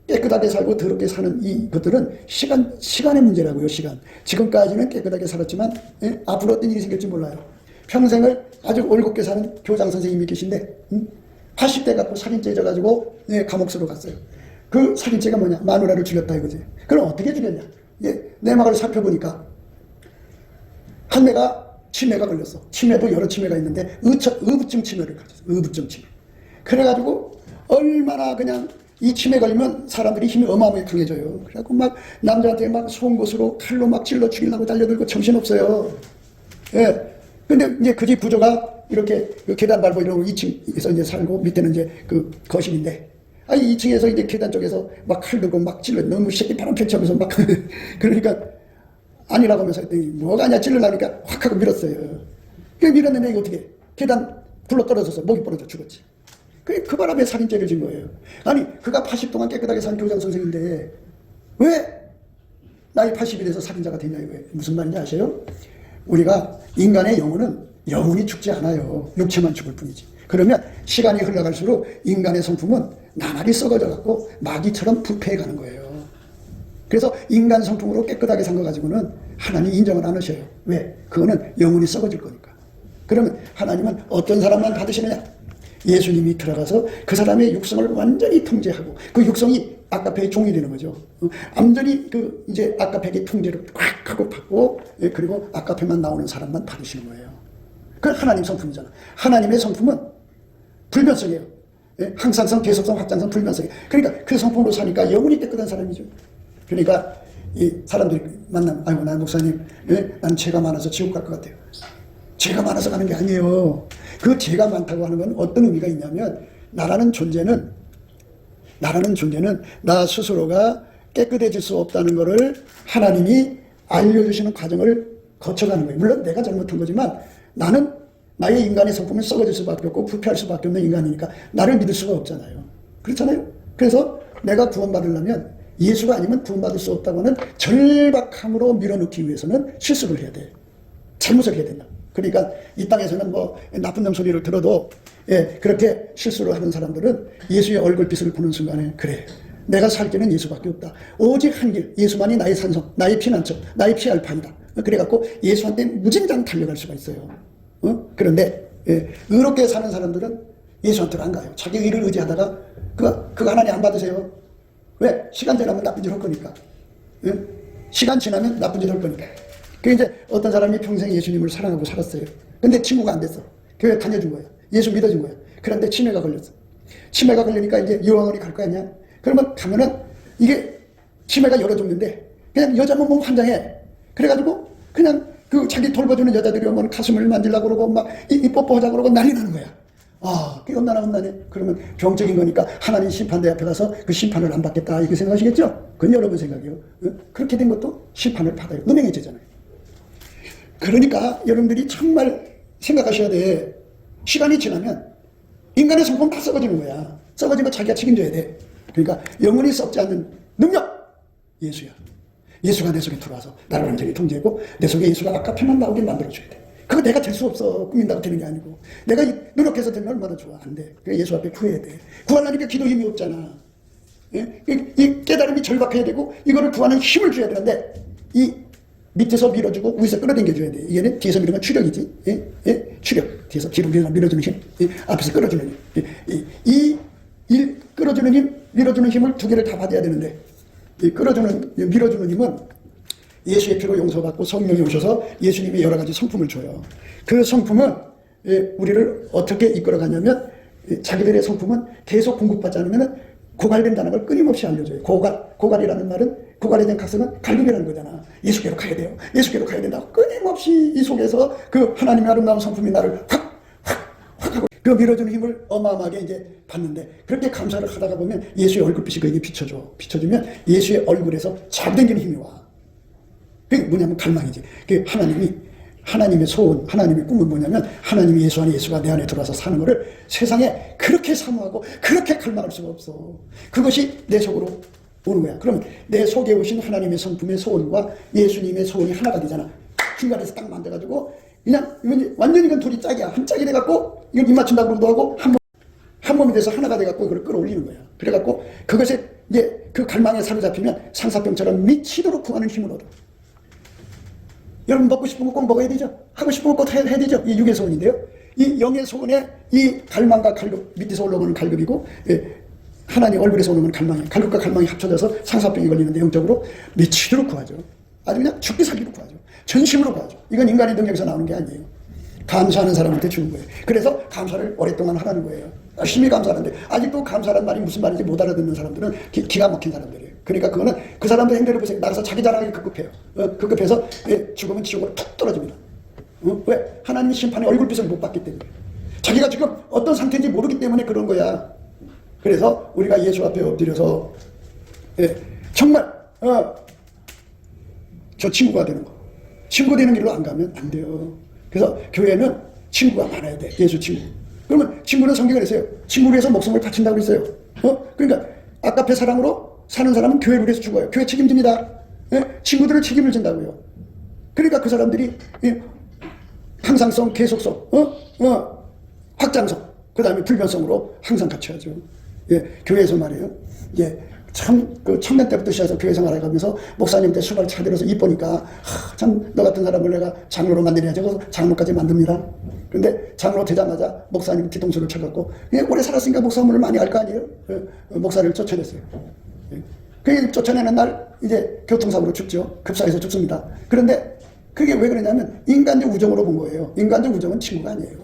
깨끗하게 살고 더럽게 사는 이것들은 시간의 문제라고요. 시간. 지금까지는 깨끗하게 살았지만 앞으로 어떤 일이 생길지 몰라요. 평생을 아주 올곧게 사는 교장 선생님이 계신데 80대 갖고 살인죄 져가지고 감옥수로 갔어요. 그 살인죄가 뭐냐? 마누라를 죽였다 이거지. 그럼 어떻게 죽였냐? 내막을 살펴보니까 한 애가 치매가 걸렸어. 치매도 여러 치매가 있는데 의부증 치매를 가졌어. 의부증 치매. 그래가지고 얼마나 그냥 이 치매 걸리면 사람들이 힘이 어마어마하게 강해져요. 그래갖고 막 남자한테 막 송곳으로 칼로 막 찔러 죽이려고 달려들고 정신없어요. 근데 이제 그 집 부조가 이렇게 그 계단 밟고 이러고 2층에서 이제 살고 밑에는 이제 그 거실인데 2층에서 이제 계단 쪽에서 막 칼 들고 막 찔러 너무 새끼 바람 펼쳐면서 막 그러니까 아니라고 하면서 했더니 뭐가 아니야 찔러나니까 확 하고 밀었어요. 그 밀었는데 이거 어떻게 계단 굴러 떨어져서 목이 부러져 죽었지. 그 바람에 살인죄를 진 거예요. 아니 그가 80 동안 깨끗하게 산 교장 선생인데 왜 나이 80이 돼서 살인자가 되냐 이거예요. 무슨 말인지 아세요? 우리가 인간의 영혼은 영혼이 죽지 않아요. 육체만 죽을 뿐이지. 그러면 시간이 흘러갈수록 인간의 성품은 나날이 썩어져 갖고 마귀처럼 부패해가는 거예요. 그래서 인간 성품으로 깨끗하게 산 거 가지고는 하나님 인정을 안 하셔요. 왜? 그거는 영혼이 썩어질 거니까. 그러면 하나님은 어떤 사람만 받으시느냐? 예수님이 들어가서 그 사람의 육성을 완전히 통제하고 그 육성이 아카페의 종이 되는 거죠. 완전히 이제 아카페의 통제를 꽉 하고 받고 그리고 아카페만 나오는 사람만 받으시는 거예요. 그건 하나님 성품이잖아. 하나님의 성품은 불변성이에요. 예? 항상성, 계속성, 확장성, 불변성이에요. 그러니까 그 성품으로 사니까 영혼이 깨끗한 사람이죠. 그러니까 이 사람들이 만나면 아이고 나 목사님, 예? 난 죄가 많아서 지옥 갈 것 같아요. 죄가 많아서 가는 게 아니에요. 그 죄가 많다고 하는 건 어떤 의미가 있냐면 나라는 존재는 나 스스로가 깨끗해질 수 없다는 것을 하나님이 알려주시는 과정을 거쳐가는 거예요. 물론 내가 잘못한 거지만 나는 나의 인간의 성품은 썩어질 수밖에 없고 부패할 수밖에 없는 인간이니까 나를 믿을 수가 없잖아요. 그렇잖아요. 그래서 내가 구원받으려면 예수가 아니면 구원받을 수 없다고 하는 절박함으로 밀어넣기 위해서는 실수를 해야 돼. 잘못을 해야 된다. 그러니까 이 땅에서는 뭐 나쁜 놈 소리를 들어도 그렇게 실수를 하는 사람들은 예수의 얼굴빛을 보는 순간에 그래 내가 살 길은 예수밖에 없다. 오직 한 길, 예수만이 나의 산성, 나의 피난처, 나의 피할 판이다. 그래갖고 예수한테 무진장 달려갈 수가 있어요. 그런데 의롭게 사는 사람들은 예수한테는 안 가요. 자기 의를 의지하다가 그거 하나님 안 받으세요. 왜? 시간 지나면 나쁜 짓 할 거니까. 시간 지나면 나쁜 짓 할 거니까. 그 이제 어떤 사람이 평생 예수님을 사랑하고 살았어요. 근데 친구가 안 됐어. 교회 다녀준 거야. 예수 믿어준 거야. 그런데 치매가 걸렸어. 치매가 걸리니까 이제 요양원이 갈 거 아니야. 그러면 가면은 이게 치매가 여러 종류인데 그냥 여자만 보면 환장해. 그래가지고 그냥 그 자기 돌봐주는 여자들이 오면 가슴을 만지려고 그러고 막 이 뽀뽀하자고 그러고 난리 나는 거야. 아, 그 온나나 온나네. 그러면 병적인 거니까 하나님 심판대 앞에 가서 그 심판을 안 받겠다 이렇게 생각하시겠죠? 그건 여러분 생각이에요. 그렇게 된 것도 심판을 받아요. 누명해지잖아요. 그러니까 여러분들이 정말 생각하셔야 돼. 시간이 지나면 인간의 성품 다 썩어지는 거야. 썩어진 거 자기가 책임져야 돼. 그러니까 영원히 썩지 않는 능력 예수야. 예수가 내 속에 들어와서 나를 완전히 통제하고 내 속에 예수가 아까피만 나오게 만들어줘야 돼. 그거 내가 될 수 없어. 꾸민다고 되는 게 아니고 내가 노력해서 되면 얼마나 좋아. 안 돼. 그래 예수 앞에 구해야 돼. 구하려니까 기도 힘이 없잖아. 예? 이 깨달음이 절박해야 되고 이거를 구하는 힘을 줘야 되는데 이 밑에서 밀어주고 위에서 끌어당겨줘야 돼. 이게는 뒤에서 밀으면 추력이지. 예? 추력. 뒤에서 뒤로 밀어주는 힘. 앞에서 끌어주는 힘. 이 끌어주는 힘, 밀어주는 힘을 두 개를 다 받아야 되는데 이 밀어주는 힘은 예수의 피로 용서받고 성령이 오셔서 예수님의 여러 가지 성품을 줘요. 그 성품은 우리를 어떻게 이끌어가냐면 자기들의 성품은 계속 공급받지 않으면 고갈된다는 걸 끊임없이 알려줘요. 고갈이라는 말은 고갈에 대한 각성은 갈급이라는 거잖아. 예수께로 가야 돼요. 예수께로 가야 된다고 끊임없이 이 속에서 그 하나님의 아름다운 성품이 나를 확 하고 그 밀어주는 힘을 어마어마하게 이제 받는데 그렇게 감사를 하다가 보면 예수의 얼굴빛이 그에게 비춰주면 예수의 얼굴에서 잡당기는 힘이 와. 그게 뭐냐면 갈망이지. 그 하나님의 소원, 하나님의 꿈은 뭐냐면 하나님이 예수 안에 예수가 내 안에 들어와서 사는 거를 세상에 그렇게 사모하고 그렇게 갈망할 수가 없어. 그것이 내 속으로 오는 거야. 그러면 내 속에 오신 하나님의 성품의 소원과 예수님의 소원이 하나가 되잖아. 중간에서 딱 만들어가지고 그냥 이건 완전히 이건 둘이 짝이야. 한 짝이 돼갖고 이걸 입 맞춘다고 하고 한 몸이 돼서 하나가 돼갖고 이걸 끌어올리는 거야. 그래갖고 그것에 이제 그 갈망에 사로잡히면 산사병처럼 미치도록 구하는 힘을 얻어. 여러분 먹고 싶은 거 꼭 먹어야 되죠. 하고 싶은 거 꼭 해야 되죠. 이 육의 소원인데요. 이 영의 소원에 이 갈망과 갈급 밑에서 올라오는 갈급이고 하나님 얼굴에서 올라오는 갈망이 갈급과 갈망이 합쳐져서 상사병이 걸리는데 영적으로 미치도록 구하죠. 아주 그냥 죽기 살기로 구하죠. 전심으로 구하죠. 이건 인간의 능력에서 나오는 게 아니에요. 감사하는 사람한테 주는 거예요. 그래서 감사를 오랫동안 하라는 거예요. 열심히 감사하는데 아직도 감사란 말이 무슨 말인지 못 알아듣는 사람들은 기가 막힌 사람들이에요. 그러니까 그거는 그 사람들 행태를 보세요. 나가서 자기 자랑이 급급해요. 급급해서 죽으면 지옥으로 툭 떨어집니다. 왜? 하나님의 심판의 얼굴빛을 못 봤기 때문에. 자기가 지금 어떤 상태인지 모르기 때문에 그런 거야. 그래서 우리가 예수 앞에 엎드려서 정말 저 친구가 되는 거. 친구 되는 길로 안 가면 안 돼요. 그래서 교회는 친구가 많아야 돼. 예수 친구. 그러면 친구는 성경에 있어요. 친구를 위해서 목숨을 바친다고 했어요. 그러니까 아까페 사랑으로 사는 사람은 교회를 위해서 죽어요. 교회 책임집니다. 친구들을 책임을 진다고요. 그러니까 그 사람들이 항상성, 계속성, 확장성, 그 다음에 불변성으로 항상 같이 하죠. 교회에서 말이에요. 참, 청년 때부터 시작해서 교회 생활해가면서 목사님한테 수발 차들어서 이쁘니까, 참, 너 같은 사람을 내가 장로로 만들어야지. 그래서 장로까지 만듭니다. 근데 장로 되자마자 목사님 뒤통수를 쳐갖고, 오래 살았으니까 목사님을 많이 알 거 아니에요? 목사를 쫓아냈어요. 그 쫓아내는 날, 이제 교통사고로 죽죠. 급사해서 죽습니다. 그런데 그게 왜 그러냐면 인간적 우정으로 본 거예요. 인간적 우정은 친구가 아니에요.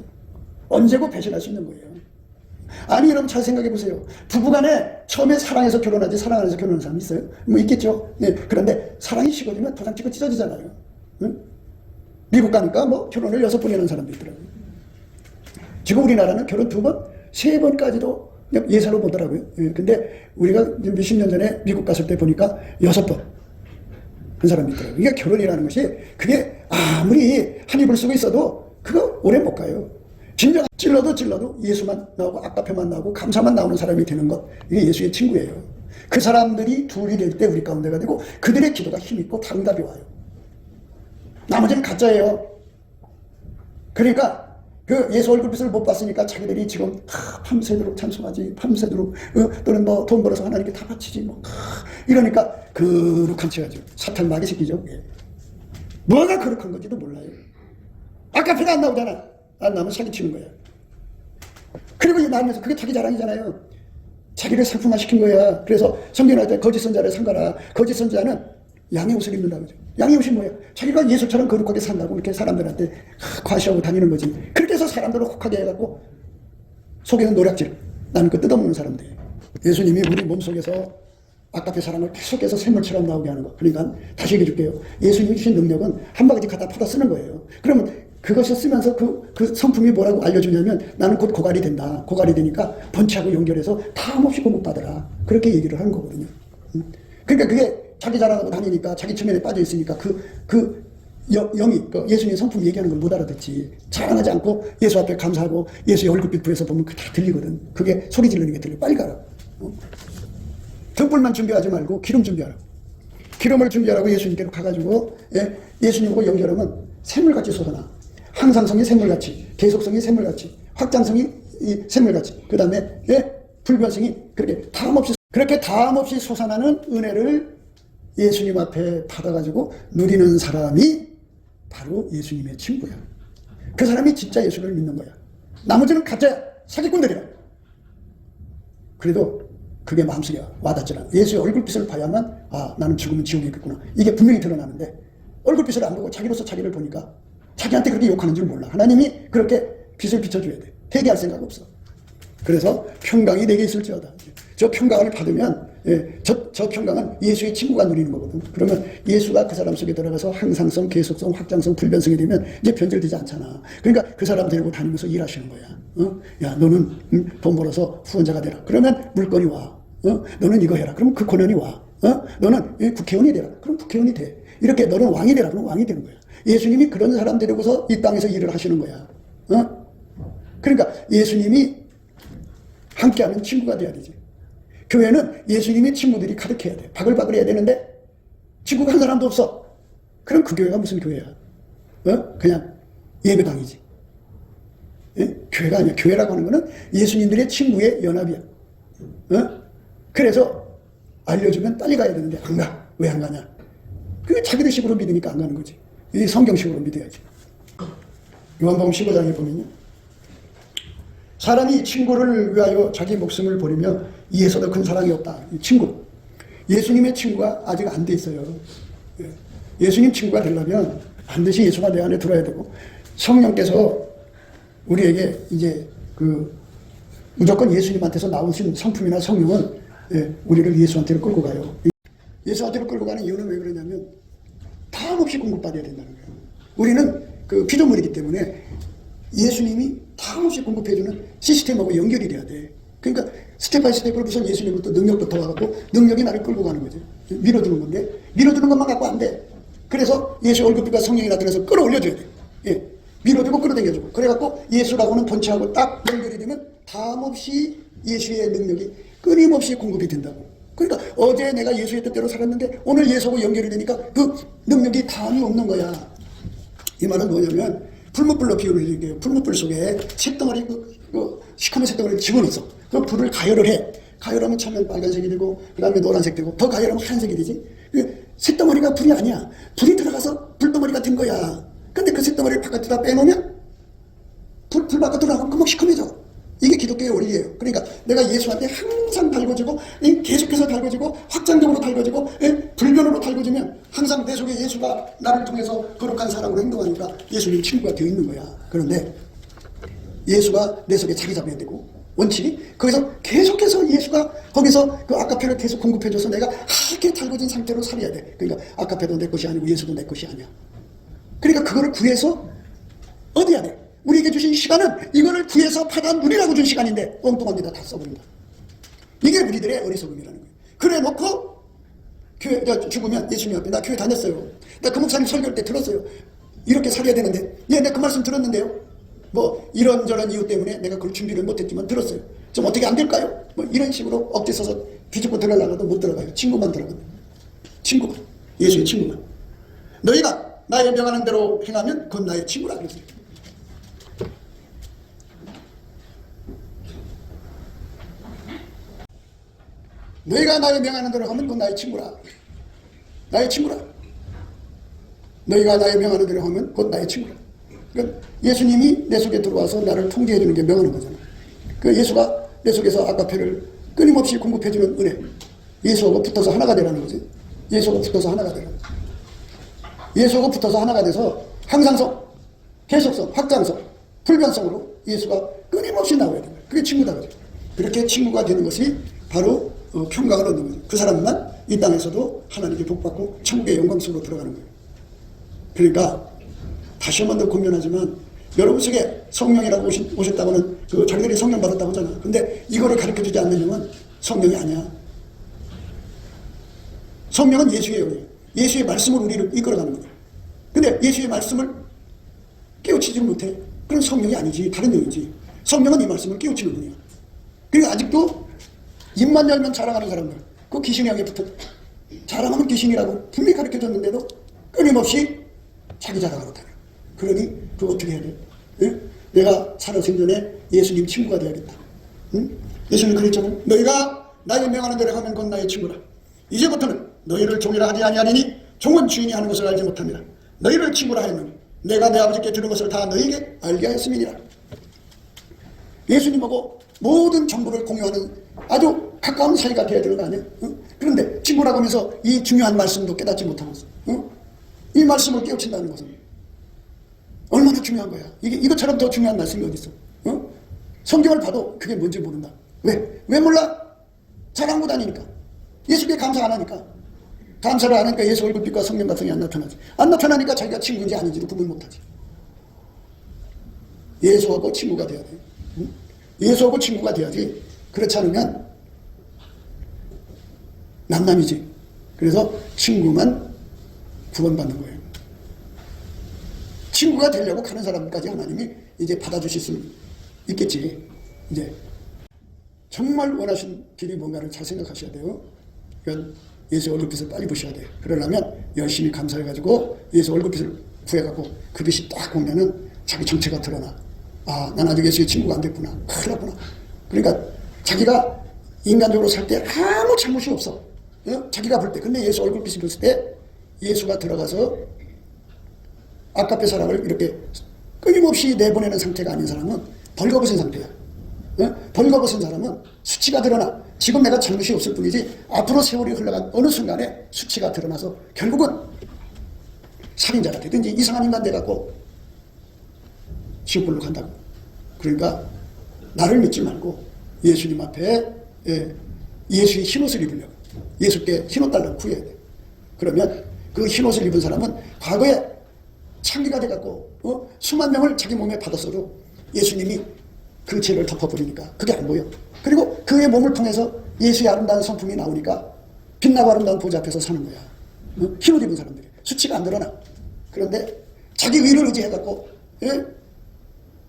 언제고 배신할 수 있는 거예요. 아니 여러분 잘 생각해 보세요. 부부간에 처음에 사랑해서 결혼하지 사랑 안 해서 결혼하는 사람이 있어요? 뭐 있겠죠. 네. 그런데 사랑이 식어지면 도장 찍고 찢어지잖아요. 응? 미국 가니까 뭐 결혼을 6번 하는 사람도 있더라고요. 지금 우리나라는 결혼 2번, 3번까지도 예사로 보더라고요. 예. 근데 우리가 몇십 년 전에 미국 갔을 때 보니까 6번 한 사람이 있더라고요. 그러니까 결혼이라는 것이 그게 아무리 한 입을 쓰고 있어도 그거 오래 못 가요. 진정 찔러도 예수만 나오고 아까페만 나오고 감사만 나오는 사람이 되는 것, 이게 예수의 친구예요. 그 사람들이 둘이 될 때 우리 가운데가 되고 그들의 기도가 힘있고 답이 와요. 나머지는 가짜예요. 그러니까 그 예수 얼굴빛을 못 봤으니까 자기들이 지금 밤새도록 찬송하지, 밤새도록 또는 뭐 돈 벌어서 하나님께 다 바치지 뭐 이러니까 거룩한 체가죠. 사탄 마귀 새끼죠. 예. 뭐가 거룩한 건지도 몰라요. 아까페가 안 나오잖아. 안 나오면 사기치는 거야. 그리고 이 나오면서 그게 자기 자랑이잖아요. 자기를 상품화시킨 거야. 그래서 성경에 나올 때 거짓 선자를 삼가라. 거짓 선자는 양의 옷을 입는다고 하죠. 양의 옷이 뭐야? 자기가 예수처럼 거룩하게 산다고 이렇게 사람들한테 과시하고 다니는 거지. 그렇게 해서 사람들을 혹하게 해갖고 속에는 노략질, 나는 그 뜯어먹는 사람들. 예수님이 우리 몸속에서 아까의 사랑을 계속해서 샘물처럼 나오게 하는 거. 그러니까 다시 얘기해 줄게요. 예수님이 주신 능력은 한 바가지 갖다 퍼다 쓰는 거예요. 그러면 그것을 쓰면서 그 성품이 뭐라고 알려주냐면 나는 곧 고갈이 된다. 고갈이 되니까 번치하고 연결해서 다음없이 공급받아라. 그렇게 얘기를 하는 거거든요. 그러니까 그게 자기 자랑하고 다니니까 자기 체면에 빠져 있으니까 영이 예수님 성품 얘기하는 걸 못 알아듣지. 자랑하지 않고 예수 앞에 감사하고 예수의 얼굴빛 부에서 보면 그게 다 들리거든. 그게 소리 지르는 게 들려. 빨리 가라. 등불만 준비하지 말고 기름 준비하라. 기름을 준비하라고 예수님께로 가가지고 예수님하고 연결하면 샘물같이 솟아나. 항상성이 샘물같이, 계속성이 샘물같이, 확장성이 샘물같이, 그 다음에 불변성이 그렇게 다함없이 솟아나는 은혜를 예수님 앞에 받아가지고 누리는 사람이 바로 예수님의 친구야. 그 사람이 진짜 예수를 믿는 거야. 나머지는 가짜야. 사기꾼들이야. 그래도 그게 마음속에 와닿지 않아. 예수의 얼굴빛을 봐야만 나는 죽으면 지옥에 있겠구나. 이게 분명히 드러나는데 얼굴빛을 안 보고 자기로서 자기를 보니까 자기한테 그렇게 욕하는 줄 몰라. 하나님이 그렇게 빛을 비춰줘야 돼. 회개할 생각 없어. 그래서 평강이 내게 있을지어다. 저 평강을 받으면 저 평강은 예수의 친구가 누리는 거거든. 그러면 예수가 그 사람 속에 들어가서 항상성, 계속성, 확장성, 불변성이 되면 이제 변절되지 않잖아. 그러니까 그 사람 데리고 다니면서 일하시는 거야. 야, 너는 돈 벌어서 후원자가 되라. 그러면 물건이 와. 너는 이거 해라. 그럼 그 권한이 와. 너는 국회의원이 되라. 그럼 국회의원이 돼. 이렇게 너는 왕이 되라. 그럼 왕이 되는 거야. 예수님이 그런 사람 데리고서 이 땅에서 일을 하시는 거야. 그러니까 예수님이 함께하는 친구가 돼야 되지. 교회는 예수님의 친구들이 가득해야 돼. 바글바글 해야 되는데 친구가 한 사람도 없어. 그럼 그 교회가 무슨 교회야? 그냥 예배당이지. 교회가 아니야. 교회라고 하는 거는 예수님들의 친구의 연합이야. 그래서 알려주면 빨리 가야 되는데 안 가. 왜 안 가냐? 그게 자기들 식으로 믿으니까 안 가는 거지. 이 성경식으로 믿어야지. 요한복음 15장에 보면요. 사람이 친구를 위하여 자기 목숨을 버리며 이에서 더 큰 사랑이 없다. 친구. 예수님의 친구가 아직 안 돼 있어요. 예수님 친구가 되려면 반드시 예수가 내 안에 들어야 되고 성령께서 우리에게 이제 무조건 예수님한테서 나오신 성품이나 성령은 우리를 예수한테로 끌고 가요. 예수한테로 끌고 가는 이유는 왜 그러냐면 다음없이 공급받아야 된다는 거예요. 우리는 피조물이기 때문에 예수님이 다음없이 공급해주는 시스템하고 연결이 돼야 돼. 그러니까 스텝 바이 스텝으로 우선 예수님부터 능력부터 와갖고 능력이 나를 끌고 가는 거지. 밀어주는 건데 밀어주는 것만 갖고 안 돼. 그래서 예수 얼굴빛과 성령이 나타나서 끌어올려줘야 돼. 밀어주고 끌어당겨주고 그래갖고 예수라고는 번치하고 딱 연결이 되면 다음없이 예수의 능력이 끊임없이 공급이 된다고. 그러니까 어제 내가 예수의 뜻대로 살았는데 오늘 예수하고 연결이 되니까 그 능력이 다음이 없는 거야. 이 말은 뭐냐면 풀무불로 비유를 해줄게요. 풀무불 속에 쇳덩어리 시커먼 쇳덩어리를 집어넣었어. 그 불을 가열을 해. 가열하면 처음엔 빨간색이 되고 그 다음에 노란색 되고 더 가열하면 하얀색이 되지. 쇳덩어리가 불이 아니야. 불이 들어가서 불덩어리가 된 거야. 근데 그 쇳덩어리를 바깥에다 빼놓으면 불 바깥으로 나가면 금방 시커매져. 이게 기독교의 원리예요. 그러니까 내가 예수한테 항상 달궈지고 계속해서 달궈지고 확장적으로 달궈지고 불변으로 달궈지면 항상 내 속에 예수가 나를 통해서 거룩한 사람으로 행동하니까 예수님 친구가 되어 있는 거야. 그런데 예수가 내 속에 자리 잡아야 되고 원칙이 거기서 계속해서 예수가 거기서 그 아카페를 계속 공급해줘서 내가 이렇게 달궈진 상태로 살아야 돼. 그러니까 아카페도 내 것이 아니고 예수도 내 것이 아니야. 그러니까 그거를 구해서 얻어야 돼. 우리에게 주신 시간은 이거를 구해서 받아 누리라고 준 시간인데 엉뚱한 데다 다 써버린다. 이게 우리들의 어리석음이라는 거예요. 그래 놓고 교회 죽으면 예수님 앞에 나 교회 다녔어요. 나 그 목사님 설교할 때 들었어요. 이렇게 살아야 되는데 내가 그 말씀 들었는데요. 뭐 이런저런 이유 때문에 내가 그걸 준비를 못했지만 들었어요. 좀 어떻게 안 될까요? 뭐 이런 식으로 억지 써서 비집고 들어가려고 못 들어가요. 친구만 들어가요. 친구만. 예수의 친구만. 너희가 나의 명하는 대로 행하면 그건 나의 친구라 그랬어요. 너희가 나의 명하는 대로 하면 그건 나의 친구라. 나의 친구라. 너희가 나의 명하는 대로 하면 그건 나의 친구라. 그러니까 예수님이 내 속에 들어와서 나를 통제해 주는 게 명하는 거잖아. 그 예수가 내 속에서 아카페를 끊임없이 공급해 주는 은혜. 예수하고 붙어서 하나가 되라는 거지. 예수하고 붙어서 하나가 되라는 거지. 예수하고 붙어서 하나가 돼서 항상성, 계속성, 확장성, 불변성으로 예수가 끊임없이 나와야 돼요. 그게 친구다 그죠. 그렇게 친구가 되는 것이 바로 평강을 얻는 거죠. 그 사람만 이 땅에서도 하나님께 복받고 천국의 영광 속으로 들어가는 거예요. 그러니까 다시 한 번 더 권면하지만 여러분 속에 성령이라고 오셨다고는 그 자기들이 성령 받았다고 하잖아. 근데 이거를 가르쳐주지 않는 영은 성령이 아니야. 성령은 예수의 영이에요. 예수의 말씀으로 우리를 이끌어가는 거예요. 근데 예수의 말씀을 깨우치지 못해. 그럼 성령이 아니지. 다른 영이지. 성령은 이 말씀을 깨우치는 분이야. 그러니까 아직도 입만 열면 자랑하는 사람들, 그 귀신의 영에 붙어 자랑하면 귀신이라고 분명히 가르쳐줬는데도 끊임없이 자기 자랑하러 다녀. 그러니 그거 어떻게 해야 돼? 응? 내가 살아생전에 예수님 친구가 되어야겠다. 응? 예수님 그랬잖아요. 너희가 나의 명하는 대로 하면 그건 나의 친구라. 이제부터는 너희를 종이라 하지 아니하니니 종은 주인이 하는 것을 알지 못합니다. 너희를 친구라 하였느니 내가 내 아버지께 들은 것을 다 너희에게 알게 하였음이니라. 예수님하고 모든 정보를 공유하는 아주 가까운 사이가 되어야 되는 거 아니에요? 응? 그런데 친구라고 하면서 이 중요한 말씀도 깨닫지 못하면서 응? 이 말씀을 깨우친다는 것은 얼마나 중요한 거야. 이것처럼 더 중요한 말씀이 어디 있어? 응? 성경을 봐도 그게 뭔지 모른다. 왜? 왜 몰라? 잘 안 다니니까. 예수께 감사 안 하니까. 감사를 안 하니까 예수 얼굴빛과 성령 같은 게 안 나타나지. 안 나타나니까 자기가 친구인지 아닌지도 구분 못하지. 예수하고 친구가 돼야 돼. 응? 예수하고 친구가 돼야지. 그렇지 않으면 남남이지. 그래서 친구만 구원받는 거예요. 친구가 되려고 가는 사람까지 하나님이 이제 받아주실 수 있겠지. 이제 정말 원하신 길이 뭔가를 잘 생각하셔야 돼요. 그러니까 예수 얼굴빛을 빨리 보셔야 돼요. 그러려면 열심히 감사해가지고 예수 얼굴빛을 구해갖고 그 빛이 딱 보면은 자기 정체가 드러나. 아, 난 아직 예수의 친구가 안 됐구나. 큰일 났구나. 그러니까 자기가 인간적으로 살 때 아무 잘못이 없어. 자기가 볼 때. 근데 예수 얼굴빛을 봤을 때 예수가 들어가서 아까페 사람을 이렇게 끊임없이 내보내는 상태가 아닌 사람은 벌거벗은 상태야. 벌거벗은 사람은 수치가 드러나. 지금 내가 잘못이 없을 뿐이지 앞으로 세월이 흘러간 어느 순간에 수치가 드러나서 결국은 살인자가 되든지 이상한 인간 돼갖고 지옥불로 간다고. 그러니까 나를 믿지 말고 예수님 앞에 예수의 흰옷을 입으려고. 예수께 흰옷 달라고 구해야 돼. 그러면 그 흰옷을 입은 사람은 과거에 창기가 돼갖고 수만 명을 자기 몸에 받았어도 예수님이 그 죄를 덮어버리니까 그게 안 보여. 그리고 그의 몸을 통해서 예수의 아름다운 성품이 나오니까 빛나고 아름다운 보좌 앞에서 사는 거야. 흰옷 입은 사람들이. 수치가 안 드러나. 그런데 자기 의를 의지해갖고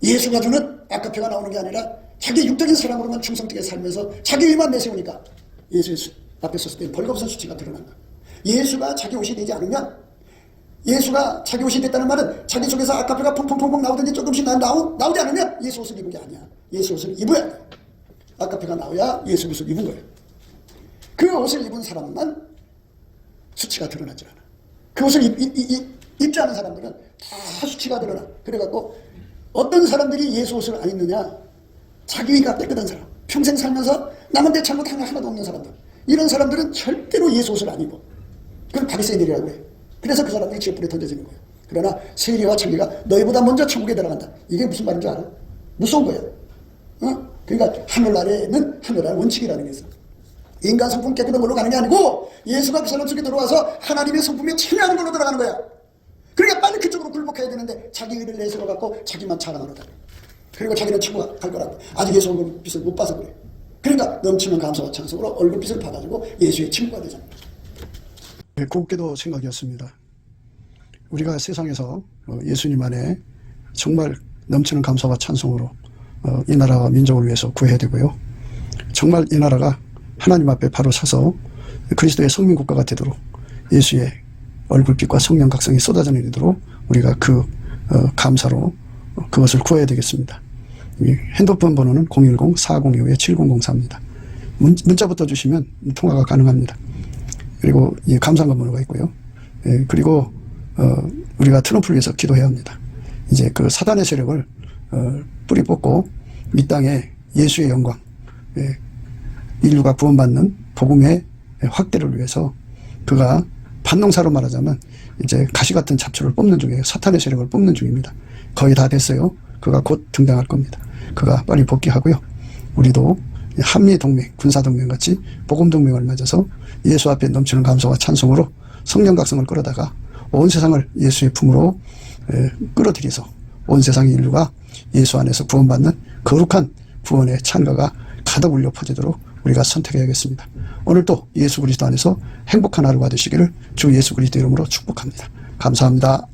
예수가 주는 아카페가 나오는 게 아니라 자기 육적인 사람으로만 충성되게 살면서 자기 의만 내세우니까 예수의 앞에 섰을 때 벌거벗은 수치가 드러난다. 예수가 자기 옷이 되지 않으면, 예수가 자기 옷이 됐다는 말은 자기 속에서 아카페가 퐁퐁퐁퐁 나오든지 조금씩 나오지 않으면 예수 옷을 입은 게 아니야. 예수 옷을 입어야 돼. 아카페가 나와야 예수 옷을 입은 거예요. 그 옷을 입은 사람만 수치가 드러나지 않아. 그 옷을 입지 않은 사람들은 다 수치가 드러나. 그래갖고 어떤 사람들이 예수 옷을 안 입느냐? 자기가 깨끗한 사람, 평생 살면서 남한테 잘못한 거 하나도 없는 사람들, 이런 사람들은 절대로 예수 옷을 안 입어. 그건 바리새인들이라고 해요. 그래서 그 사람들이 지옥불에 던져지는 거예요. 그러나 세리와 천리가 너희보다 먼저 천국에 들어간다. 이게 무슨 말인지 알아? 무서운 거야. 그러니까 하늘나라에는 하늘나라 원칙이라는 게 있어. 인간 성품 깨끗한 걸로 가는 게 아니고 예수가 그 사람 속에 들어와서 하나님의 성품에 참여하는 걸로 들어가는 거야. 그러니까 빨리 그쪽으로 굴복해야 되는데 자기 의를 내세워 갖고 자기만 자랑하러 다녀. 그리고 자기는 천국 갈 거라고. 아직 예수 얼굴빛을 못 봐서 그래. 그러니까 넘치는 감사와 찬송으로 얼굴빛을 받아주고 예수의 친구가 되잖아. 곱게도 생각이었습니다. 우리가 세상에서 예수님 안에 정말 넘치는 감사와 찬송으로 이 나라와 민족을 위해서 구해야 되고요. 정말 이 나라가 하나님 앞에 바로 서서 그리스도의 성민국가가 되도록 예수의 얼굴빛과 성령 각성이 쏟아져 내리도록 우리가 그 감사로 그것을 구해야 되겠습니다. 핸드폰 번호는 010-4025-7004입니다. 문자부터 주시면 통화가 가능합니다. 그리고 이 감사한 번호가 있고요. 그리고 우리가 트럼프를 위해서 기도해야 합니다. 이제 그 사단의 세력을 뿌리 뽑고 이 땅에 예수의 영광, 인류가 구원받는 복음의 확대를 위해서 그가 반농사로 말하자면 이제 가시 같은 잡초를 뽑는 중이에요. 사탄의 세력을 뽑는 중입니다. 거의 다 됐어요. 그가 곧 등장할 겁니다. 그가 빨리 복귀하고요. 우리도 한미동맹, 군사동맹 같이 복음동맹을 맺어서 예수 앞에 넘치는 감사와 찬송으로 성령 각성을 끌어다가 온 세상을 예수의 품으로 끌어들여서 온 세상의 인류가 예수 안에서 구원받는 거룩한 구원의 찬가가 가득 울려 퍼지도록 우리가 선택해야겠습니다. 오늘도 예수 그리스도 안에서 행복한 하루가 되시기를 주 예수 그리스도 이름으로 축복합니다. 감사합니다.